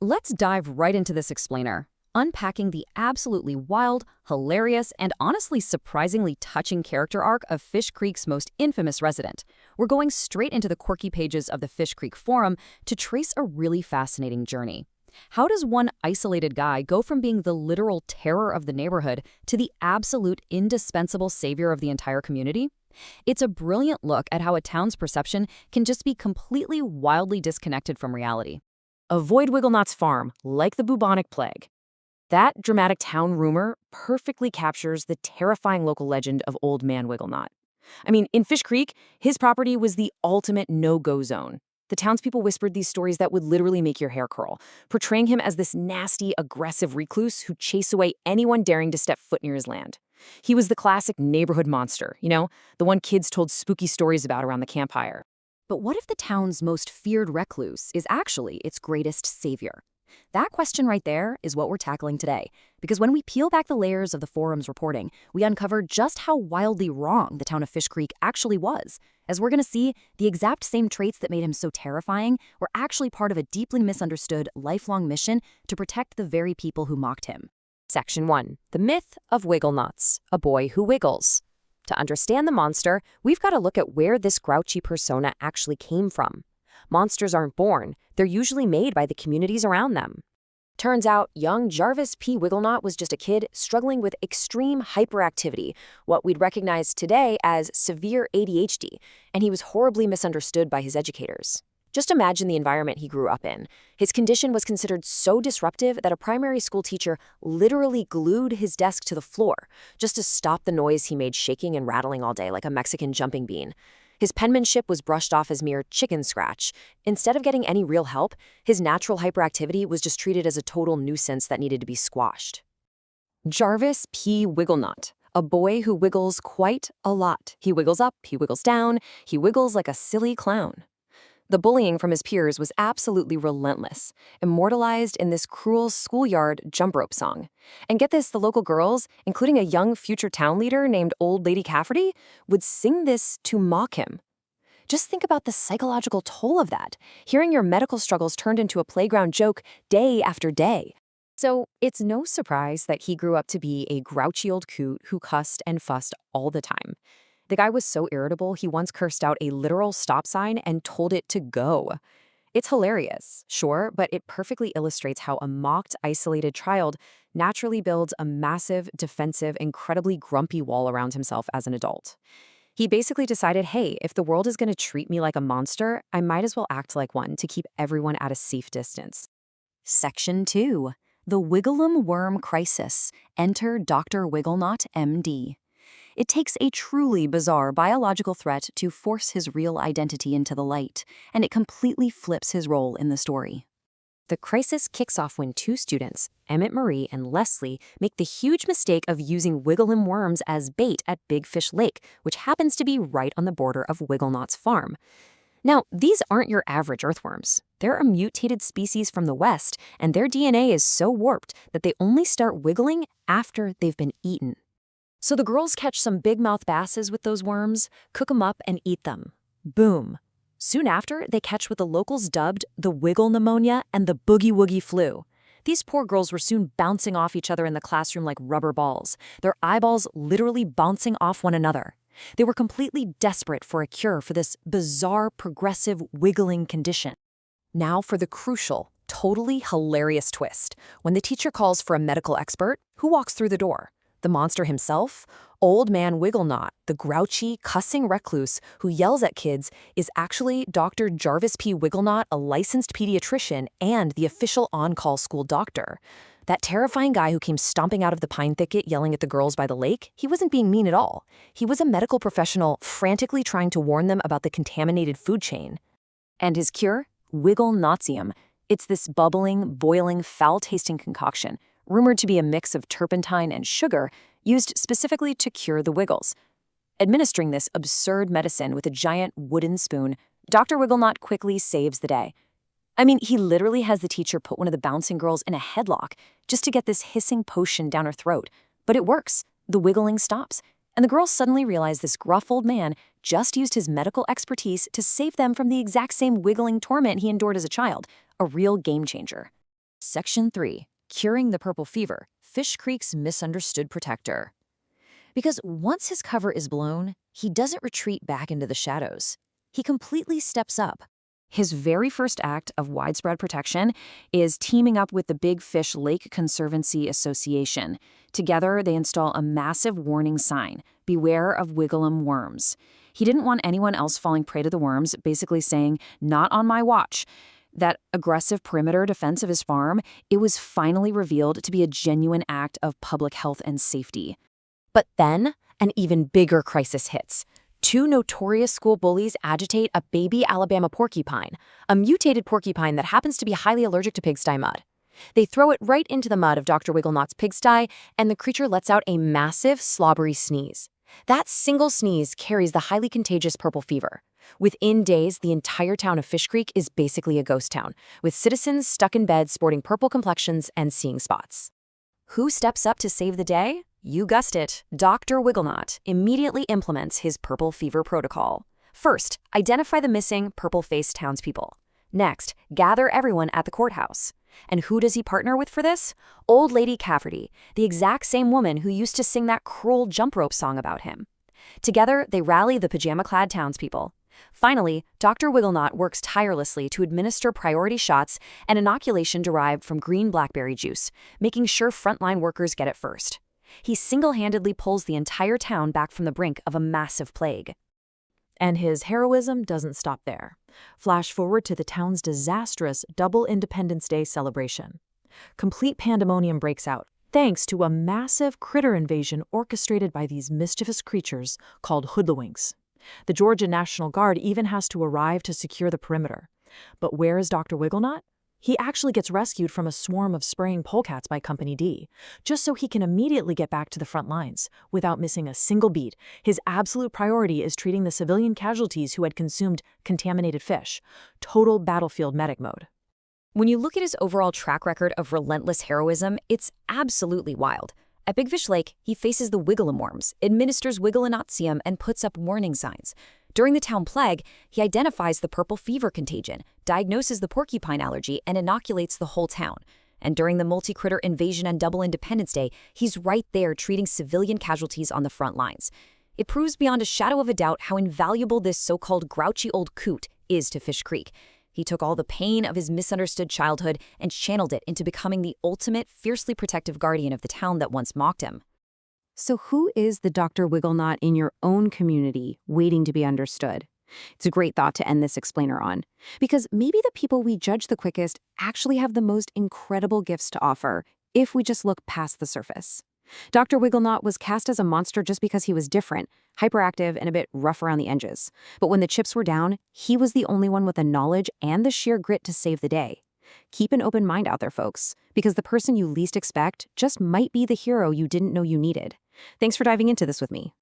Let's dive right into this explainer, unpacking the absolutely wild, hilarious, and honestly surprisingly touching character arc of Fish Creek's most infamous resident. We're going straight into the quirky pages of the Fish Creek Forum to trace a really fascinating journey. How does one isolated guy go from being the literal terror of the neighborhood to the absolute indispensable savior of the entire community? It's a brilliant look at how a town's perception can just be completely wildly disconnected from reality. Avoid Wigglenot's farm, like the bubonic plague. That dramatic town rumor perfectly captures the terrifying local legend of Old Man Wigglenot. I mean, in Fish Creek, his property was the ultimate no-go zone. The townspeople whispered these stories that would literally make your hair curl, portraying him as this nasty, aggressive recluse who'd chase away anyone daring to step foot near his land. He was the classic neighborhood monster, the one kids told spooky stories about around the campfire. But what if the town's most feared recluse is actually its greatest savior? That question right there is what we're tackling today, because when we peel back the layers of the forum's reporting, we uncover just how wildly wrong the town of Fish Creek actually was. As we're going to see, the exact same traits that made him so terrifying were actually part of a deeply misunderstood, lifelong mission to protect the very people who mocked him. Section 1. The Myth of Wigglenots, a boy who wiggles. To understand the monster, we've got to look at where this grouchy persona actually came from. Monsters aren't born, they're usually made by the communities around them. Turns out, young Jarvis P. Wigglenot was just a kid struggling with extreme hyperactivity, what we'd recognize today as severe ADHD, and he was horribly misunderstood by his educators. Just imagine the environment he grew up in. His condition was considered so disruptive that a primary school teacher literally glued his desk to the floor just to stop the noise he made shaking and rattling all day like a Mexican jumping bean. His penmanship was brushed off as mere chicken scratch. Instead of getting any real help, his natural hyperactivity was just treated as a total nuisance that needed to be squashed. Jarvis P. Wigglenot, a boy who wiggles quite a lot. He wiggles up, he wiggles down, he wiggles like a silly clown. The bullying from his peers was absolutely relentless, immortalized in this cruel schoolyard jump rope song. And get this, the local girls, including a young future town leader named Old Lady Cafferty, would sing this to mock him. Just think about the psychological toll of that, hearing your medical struggles turned into a playground joke day after day. So it's no surprise that he grew up to be a grouchy old coot who cussed and fussed all the time. The guy was so irritable, he once cursed out a literal stop sign and told it to go. It's hilarious, sure, but it perfectly illustrates how a mocked, isolated child naturally builds a massive, defensive, incredibly grumpy wall around himself as an adult. He basically decided, hey, if the world is going to treat me like a monster, I might as well act like one to keep everyone at a safe distance. Section 2. The Wiggleum Worm Crisis. Enter Dr. Wigglenot, MD. It takes a truly bizarre biological threat to force his real identity into the light, and it completely flips his role in the story. The crisis kicks off when two students, Emmett Marie and Leslie, make the huge mistake of using Wiggleum worms as bait at Big Fish Lake, which happens to be right on the border of Wigglenot's farm. Now, these aren't your average earthworms. They're a mutated species from the West, and their DNA is so warped that they only start wiggling after they've been eaten. So the girls catch some big-mouth basses with those worms, cook them up, and eat them. Boom. Soon after, they catch what the locals dubbed the wiggle pneumonia and the boogie-woogie flu. These poor girls were soon bouncing off each other in the classroom like rubber balls, their eyeballs literally bouncing off one another. They were completely desperate for a cure for this bizarre, progressive wiggling condition. Now for the crucial, totally hilarious twist. When the teacher calls for a medical expert, who walks through the door? The monster himself, Old Man Wigglenot, the grouchy, cussing recluse who yells at kids, is actually Dr. Jarvis P. Wigglenot, a licensed pediatrician and the official on-call school doctor. That terrifying guy who came stomping out of the pine thicket yelling at the girls by the lake, he wasn't being mean at all. He was a medical professional frantically trying to warn them about the contaminated food chain. And his cure? Wigglenotium. It's this bubbling, boiling, foul-tasting concoction, rumored to be a mix of turpentine and sugar, used specifically to cure the wiggles. Administering this absurd medicine with a giant wooden spoon, Dr. Wigglenot quickly saves the day. I mean, he literally has the teacher put one of the bouncing girls in a headlock just to get this hissing potion down her throat. But it works. The wiggling stops. And the girls suddenly realize this gruff old man just used his medical expertise to save them from the exact same wiggling torment he endured as a child. A real game changer. Section 3. Curing the Purple Fever, Fish Creek's Misunderstood Protector. Because once his cover is blown, he doesn't retreat back into the shadows. He completely steps up. His very first act of widespread protection is teaming up with the Big Fish Lake Conservancy Association. Together, they install a massive warning sign, "Beware of Wigglenot worms." He didn't want anyone else falling prey to the worms, basically saying, "Not on my watch." That aggressive perimeter defense of his farm, it was finally revealed to be a genuine act of public health and safety. But then, an even bigger crisis hits. Two notorious school bullies agitate a baby Alabama porcupine, a mutated porcupine that happens to be highly allergic to pigsty mud. They throw it right into the mud of Dr. Wigglenot's pigsty, and the creature lets out a massive, slobbery sneeze. That single sneeze carries the highly contagious purple fever. Within days, the entire town of Fish Creek is basically a ghost town, with citizens stuck in bed sporting purple complexions and seeing spots. Who steps up to save the day? You guessed it, Dr. Wigglenot immediately implements his purple fever protocol. First, identify the missing purple-faced townspeople. Next, gather everyone at the courthouse. And who does he partner with for this? Old Lady Cafferty, the exact same woman who used to sing that cruel jump rope song about him. Together, they rally the pajama-clad townspeople. Finally, Dr. Wigglenot works tirelessly to administer priority shots and inoculation derived from green blackberry juice, making sure frontline workers get it first. He single-handedly pulls the entire town back from the brink of a massive plague. And his heroism doesn't stop there. Flash forward to the town's disastrous double Independence Day celebration. Complete pandemonium breaks out, thanks to a massive critter invasion orchestrated by these mischievous creatures called hoodlewinks. The Georgia National Guard even has to arrive to secure the perimeter. But where is Dr. Wigglenot? He actually gets rescued from a swarm of spraying polecats by Company D, just so he can immediately get back to the front lines, without missing a single beat. His absolute priority is treating the civilian casualties who had consumed contaminated fish. Total battlefield medic mode. When you look at his overall track record of relentless heroism, it's absolutely wild. At Big Fish Lake, he faces the Wigglenot worms, administers Wigglenotium, and puts up warning signs. During the town plague, he identifies the purple fever contagion, diagnoses the porcupine allergy, and inoculates the whole town. And during the multi-critter invasion and double Independence Day, he's right there treating civilian casualties on the front lines. It proves beyond a shadow of a doubt how invaluable this so-called grouchy old coot is to Fish Creek. He took all the pain of his misunderstood childhood and channeled it into becoming the ultimate, fiercely protective guardian of the town that once mocked him. So who is the Dr. Wigglenot in your own community waiting to be understood? It's a great thought to end this explainer on, because maybe the people we judge the quickest actually have the most incredible gifts to offer if we just look past the surface. Dr. Wigglenot was cast as a monster just because he was different, hyperactive, and a bit rough around the edges. But when the chips were down, he was the only one with the knowledge and the sheer grit to save the day. Keep an open mind out there, folks, because the person you least expect just might be the hero you didn't know you needed. Thanks for diving into this with me.